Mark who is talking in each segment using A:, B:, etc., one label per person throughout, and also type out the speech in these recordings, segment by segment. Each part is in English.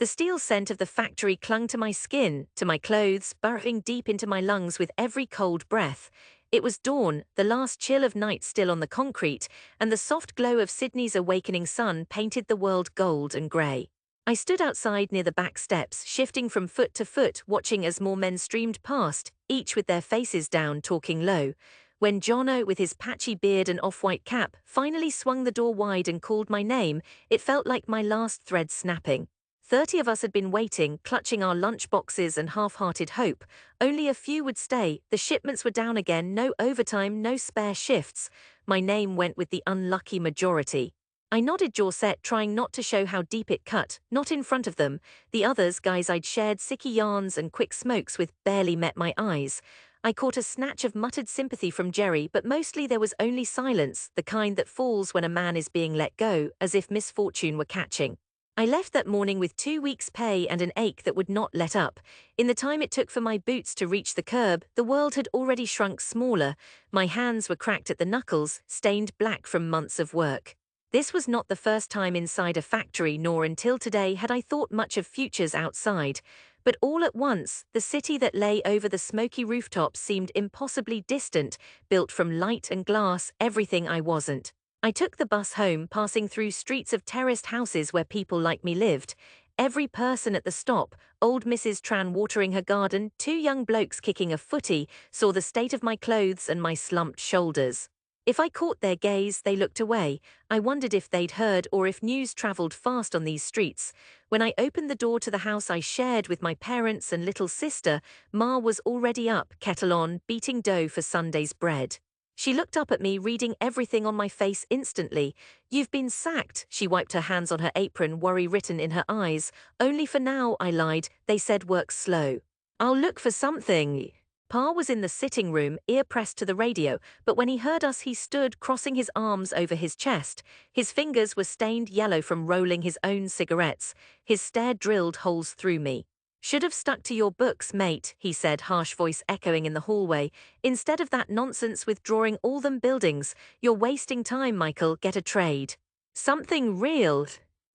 A: The steel scent of the factory clung to my skin, to my clothes, burrowing deep into my lungs with every cold breath. It was dawn, the last chill of night still on the concrete, and the soft glow of Sydney's awakening sun painted the world gold and grey. I stood outside near the back steps, shifting from foot to foot, watching as more men streamed past, each with their faces down, talking low. When Jono, with his patchy beard and off-white cap, finally swung the door wide and called my name, it felt like my last thread snapping. 30 of us had been waiting, clutching our lunch boxes and half-hearted hope. Only a few would stay, the shipments were down again, no overtime, no spare shifts. My name went with the unlucky majority. I nodded jaw set, trying not to show how deep it cut, not in front of them. The others, guys I'd shared sicky yarns and quick smokes with, barely met my eyes. I caught a snatch of muttered sympathy from Jerry, but mostly there was only silence, the kind that falls when a man is being let go, as if misfortune were catching. I left that morning with 2 weeks' pay and an ache that would not let up. In the time it took for my boots to reach the curb, the world had already shrunk smaller. My hands were cracked at the knuckles, stained black from months of work. This was not the first time inside a factory, nor until today had I thought much of futures outside. But all at once, the city that lay over the smoky rooftops seemed impossibly distant, built from light and glass, everything I wasn't. I took the bus home, passing through streets of terraced houses where people like me lived. Every person at the stop, old Mrs. Tran watering her garden, 2 young blokes kicking a footy, saw the state of my clothes and my slumped shoulders. If I caught their gaze, they looked away. I wondered if they'd heard or if news travelled fast on these streets. When I opened the door to the house I shared with my parents and little sister, Ma was already up, kettle on, beating dough for Sunday's bread. She looked up at me, reading everything on my face instantly. "You've been sacked." She wiped her hands on her apron, worry written in her eyes. "Only for now," I lied. "They said work's slow." "I'll look for something." Pa was in the sitting room, ear pressed to the radio, but when he heard us he stood, crossing his arms over his chest. His fingers were stained yellow from rolling his own cigarettes. His stare drilled holes through me. "Should have stuck to your books, mate," he said, harsh voice echoing in the hallway. "Instead of that nonsense with drawing all them buildings. You're wasting time, Michael, get a trade." "Something real."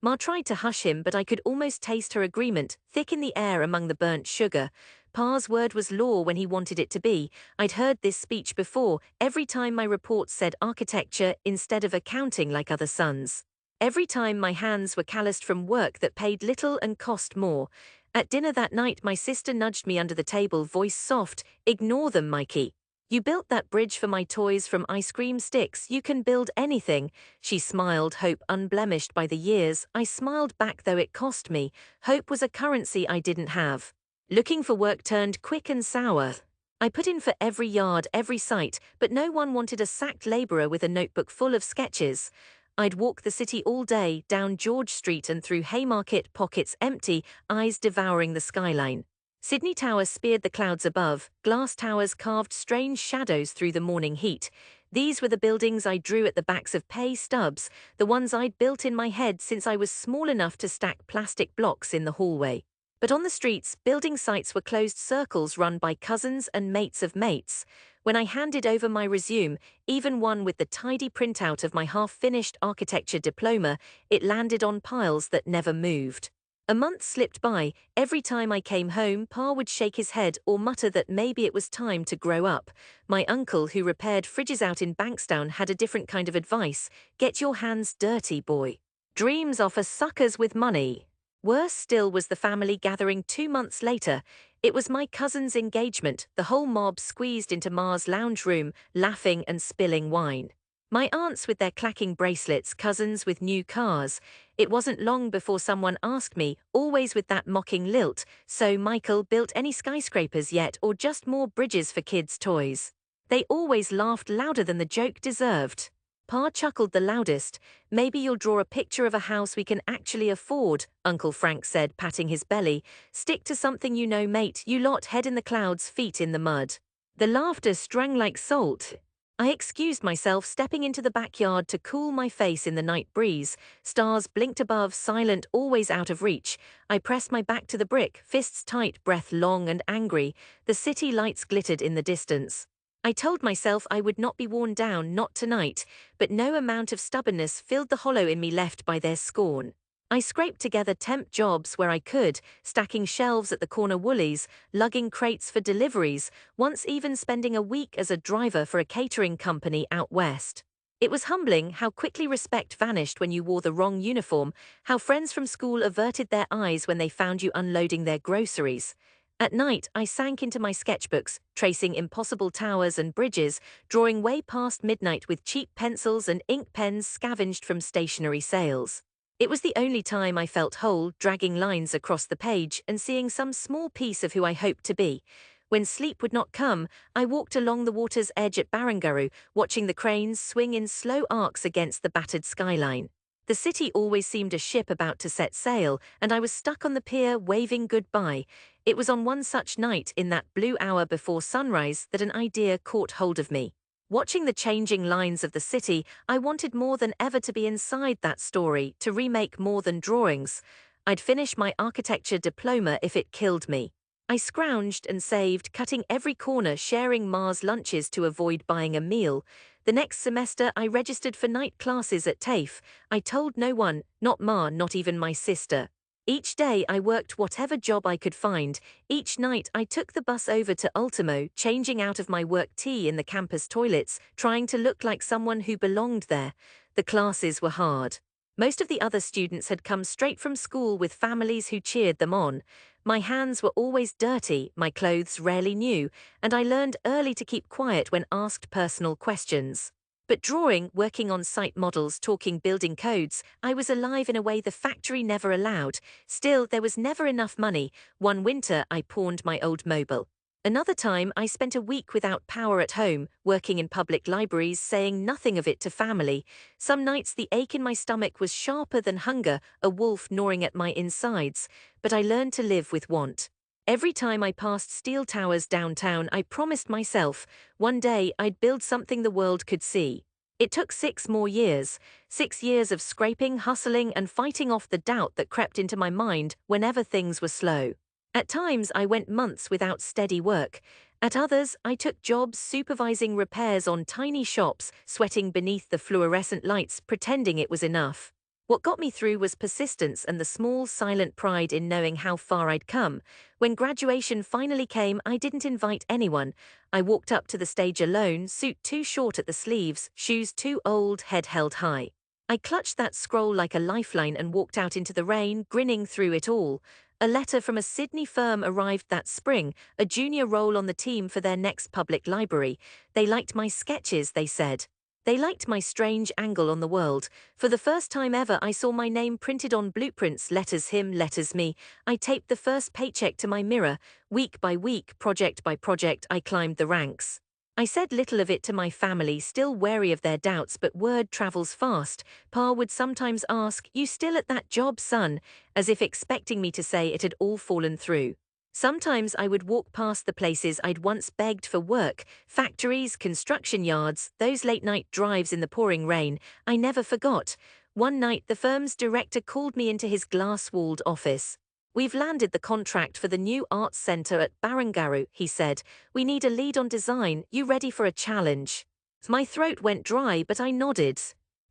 A: Ma tried to hush him, but I could almost taste her agreement, thick in the air among the burnt sugar. Pa's word was law when he wanted it to be. I'd heard this speech before, every time my reports said architecture instead of accounting like other sons. Every time my hands were calloused from work that paid little and cost more. At dinner that night my sister nudged me under the table, voice soft, "Ignore them, Mikey. You built that bridge for my toys from ice cream sticks, you can build anything." She smiled, hope unblemished by the years. I smiled back, though it cost me. Hope was a currency I didn't have. Looking for work turned quick and sour. I put in for every yard, every site, but no one wanted a sacked labourer with a notebook full of sketches. I'd walk the city all day, down George Street and through Haymarket, pockets empty, eyes devouring the skyline. Sydney Tower speared the clouds above, glass towers carved strange shadows through the morning heat. These were the buildings I drew at the backs of pay stubs, the ones I'd built in my head since I was small enough to stack plastic blocks in the hallway. But on the streets, building sites were closed circles run by cousins and mates of mates. When I handed over my resume, even one with the tidy printout of my half-finished architecture diploma, it landed on piles that never moved. A month slipped by. Every time I came home, Pa would shake his head or mutter that maybe it was time to grow up. My uncle, who repaired fridges out in Bankstown, had a different kind of advice. "Get your hands dirty, boy. Dreams are for suckers with money." Worse still was the family gathering 2 months later. It was my cousin's engagement, the whole mob squeezed into Ma's lounge room, laughing and spilling wine. My aunts with their clacking bracelets, cousins with new cars. It wasn't long before someone asked me, always with that mocking lilt, "So, Michael, built any skyscrapers yet or just more bridges for kids' toys?" They always laughed louder than the joke deserved. Pa chuckled the loudest. "Maybe you'll draw a picture of a house we can actually afford," Uncle Frank said, patting his belly. "Stick to something you know, mate, you lot, head in the clouds, feet in the mud." The laughter strung like salt. I excused myself, stepping into the backyard to cool my face in the night breeze. Stars blinked above, silent, always out of reach. I pressed my back to the brick, fists tight, breath long and angry. The city lights glittered in the distance. I told myself I would not be worn down, not tonight, but no amount of stubbornness filled the hollow in me left by their scorn. I scraped together temp jobs where I could, stacking shelves at the corner Woolies, lugging crates for deliveries, once even spending a week as a driver for a catering company out west. It was humbling how quickly respect vanished when you wore the wrong uniform, how friends from school averted their eyes when they found you unloading their groceries. At night, I sank into my sketchbooks, tracing impossible towers and bridges, drawing way past midnight with cheap pencils and ink pens scavenged from stationery sales. It was the only time I felt whole, dragging lines across the page and seeing some small piece of who I hoped to be. When sleep would not come, I walked along the water's edge at Barangaroo, watching the cranes swing in slow arcs against the battered skyline. The city always seemed a ship about to set sail, and I was stuck on the pier waving goodbye. It was on one such night in that blue hour before sunrise that an idea caught hold of me. Watching the changing lines of the city, I wanted more than ever to be inside that story, to remake more than drawings. I'd finish my architecture diploma if it killed me. I scrounged and saved, cutting every corner, sharing Ma's lunches to avoid buying a meal. The next semester, I registered for night classes at TAFE. I told no one, not Ma, not even my sister. Each day, I worked whatever job I could find. Each night, I took the bus over to Ultimo, changing out of my work tee in the campus toilets, trying to look like someone who belonged there. The classes were hard. Most of the other students had come straight from school with families who cheered them on. My hands were always dirty, my clothes rarely new, and I learned early to keep quiet when asked personal questions. But drawing, working on site models, talking building codes, I was alive in a way the factory never allowed. Still, there was never enough money. One winter, I pawned my old mobile. Another time, I spent a week without power at home, working in public libraries, saying nothing of it to family. Some nights the ache in my stomach was sharper than hunger, a wolf gnawing at my insides. But I learned to live with want. Every time I passed steel towers downtown, I promised myself, one day I'd build something the world could see. It took 6 more years, 6 years of scraping, hustling, and fighting off the doubt that crept into my mind whenever things were slow. At times, I went months without steady work. At others, I took jobs supervising repairs on tiny shops, sweating beneath the fluorescent lights, pretending it was enough. What got me through was persistence and the small, silent pride in knowing how far I'd come. When graduation finally came, I didn't invite anyone. I walked up to the stage alone, suit too short at the sleeves, shoes too old, head held high. I clutched that scroll like a lifeline and walked out into the rain, grinning through it all. A letter from a Sydney firm arrived that spring, a junior role on the team for their next public library. They liked my sketches, they said. They liked my strange angle on the world. For the first time ever, I saw my name printed on blueprints, letters him, letters me. I taped the first paycheck to my mirror. Week by week, project by project, I climbed the ranks. I said little of it to my family, still wary of their doubts, but word travels fast. Pa would sometimes ask, "You still at that job, son?" as if expecting me to say it had all fallen through. Sometimes I would walk past the places I'd once begged for work, factories, construction yards, those late-night drives in the pouring rain. I never forgot. One night, the firm's director called me into his glass-walled office. "We've landed the contract for the new arts centre at Barangaroo," he said. "We need a lead on design. You ready for a challenge?" My throat went dry, but I nodded.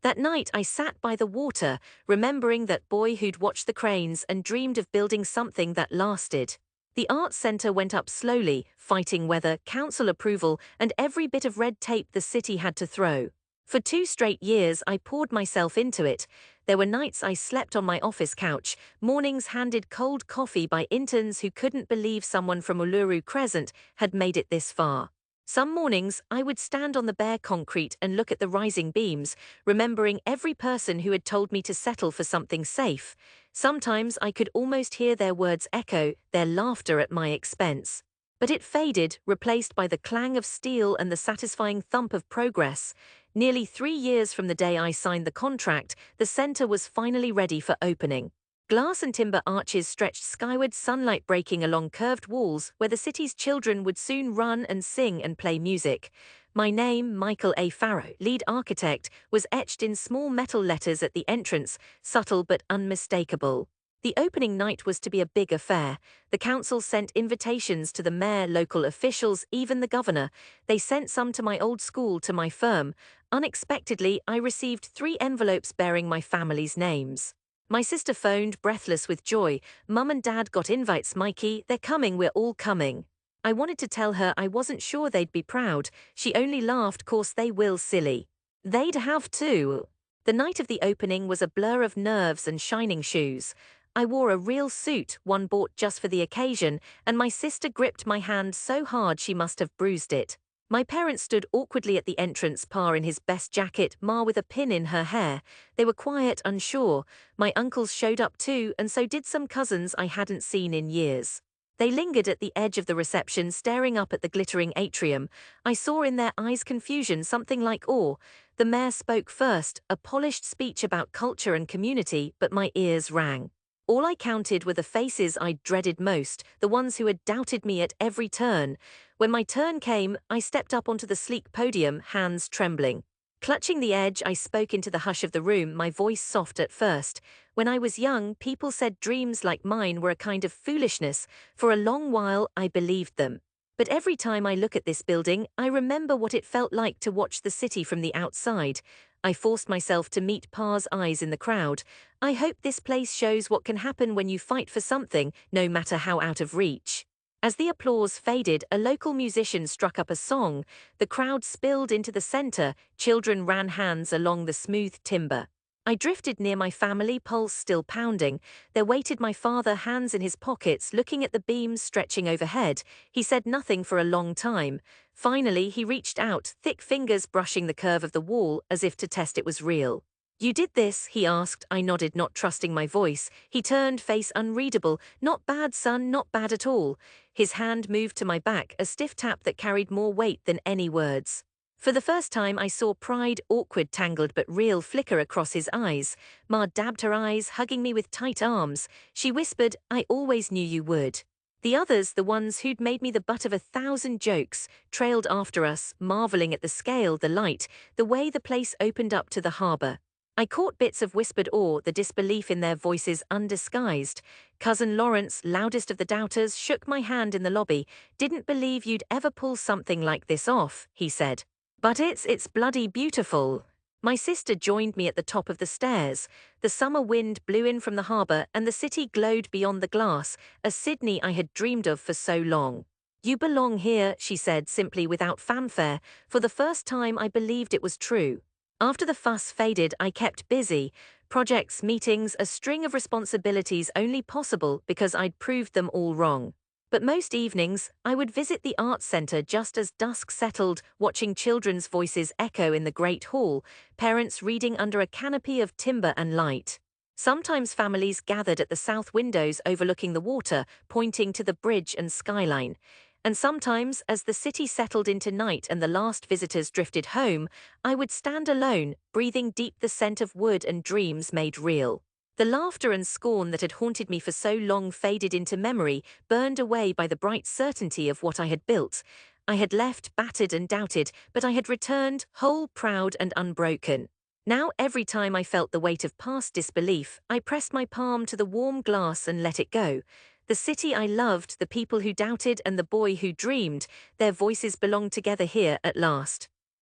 A: That night, I sat by the water, remembering that boy who'd watched the cranes and dreamed of building something that lasted. The arts centre went up slowly, fighting weather, council approval, and every bit of red tape the city had to throw. For 2 straight years, I poured myself into it. There were nights I slept on my office couch, mornings handed cold coffee by interns who couldn't believe someone from Uluru Crescent had made it this far. Some mornings, I would stand on the bare concrete and look at the rising beams, remembering every person who had told me to settle for something safe. Sometimes I could almost hear their words echo, their laughter at my expense. But it faded, replaced by the clang of steel and the satisfying thump of progress. Nearly 3 years from the day I signed the contract, the centre was finally ready for opening. Glass and timber arches stretched skyward, sunlight breaking along curved walls where the city's children would soon run and sing and play music. My name, Michael A. Farrow, lead architect, was etched in small metal letters at the entrance, subtle but unmistakable. The opening night was to be a big affair. The council sent invitations to the mayor, local officials, even the governor. They sent some to my old school, to my firm. Unexpectedly, I received 3 envelopes bearing my family's names. My sister phoned, breathless with joy. Mum and Dad got invites, Mikey, they're coming, we're all coming. I wanted to tell her I wasn't sure they'd be proud. She only laughed, course they will, silly. They'd have to. The night of the opening was a blur of nerves and shining shoes. I wore a real suit, one bought just for the occasion, and my sister gripped my hand so hard she must have bruised it. My parents stood awkwardly at the entrance, Pa in his best jacket, Ma with a pin in her hair. They were quiet, unsure. My uncles showed up too, and so did some cousins I hadn't seen in years. They lingered at the edge of the reception, staring up at the glittering atrium. I saw in their eyes confusion, something like awe. The mayor spoke first, a polished speech about culture and community, but my ears rang. All I counted were the faces I dreaded most, the ones who had doubted me at every turn. When my turn came, I stepped up onto the sleek podium, hands trembling. Clutching the edge, I spoke into the hush of the room, my voice soft at first. When I was young, people said dreams like mine were a kind of foolishness. For a long while, I believed them. But every time I look at this building, I remember what it felt like to watch the city from the outside. I forced myself to meet Pa's eyes in the crowd. I hope this place shows what can happen when you fight for something, no matter how out of reach. As the applause faded, a local musician struck up a song. The crowd spilled into the center, children ran hands along the smooth timber. I drifted near my family, pulse still pounding. There waited my father, hands in his pockets, looking at the beams stretching overhead. He said nothing for a long time. Finally, he reached out, thick fingers brushing the curve of the wall, as if to test it was real. "You did this?" he asked. I nodded, not trusting my voice. He turned, face unreadable. "Not bad, son, not bad at all." His hand moved to my back, a stiff tap that carried more weight than any words. For the first time I saw pride, awkward, tangled but real, flicker across his eyes. Ma dabbed her eyes, hugging me with tight arms. She whispered, "I always knew you would." The others, the ones who'd made me the butt of 1,000 jokes, trailed after us, marveling at the scale, the light, the way the place opened up to the harbor. I caught bits of whispered awe, the disbelief in their voices undisguised. Cousin Lawrence, loudest of the doubters, shook my hand in the lobby. "Didn't believe you'd ever pull something like this off," he said. "But it's bloody beautiful." My sister joined me at the top of the stairs. The summer wind blew in from the harbor and the city glowed beyond the glass, a Sydney I had dreamed of for so long. "You belong here," she said simply without fanfare. For the first time I believed it was true. After the fuss faded, I kept busy. Projects, meetings, a string of responsibilities only possible because I'd proved them all wrong. But most evenings, I would visit the arts center just as dusk settled, watching children's voices echo in the great hall, parents reading under a canopy of timber and light. Sometimes families gathered at the south windows overlooking the water, pointing to the bridge and skyline. And sometimes, as the city settled into night and the last visitors drifted home, I would stand alone, breathing deep the scent of wood and dreams made real. The laughter and scorn that had haunted me for so long faded into memory, burned away by the bright certainty of what I had built. I had left battered and doubted, but I had returned whole, proud, and unbroken. Now every time I felt the weight of past disbelief, I pressed my palm to the warm glass and let it go. The city I loved, the people who doubted, and the boy who dreamed, their voices belonged together here at last.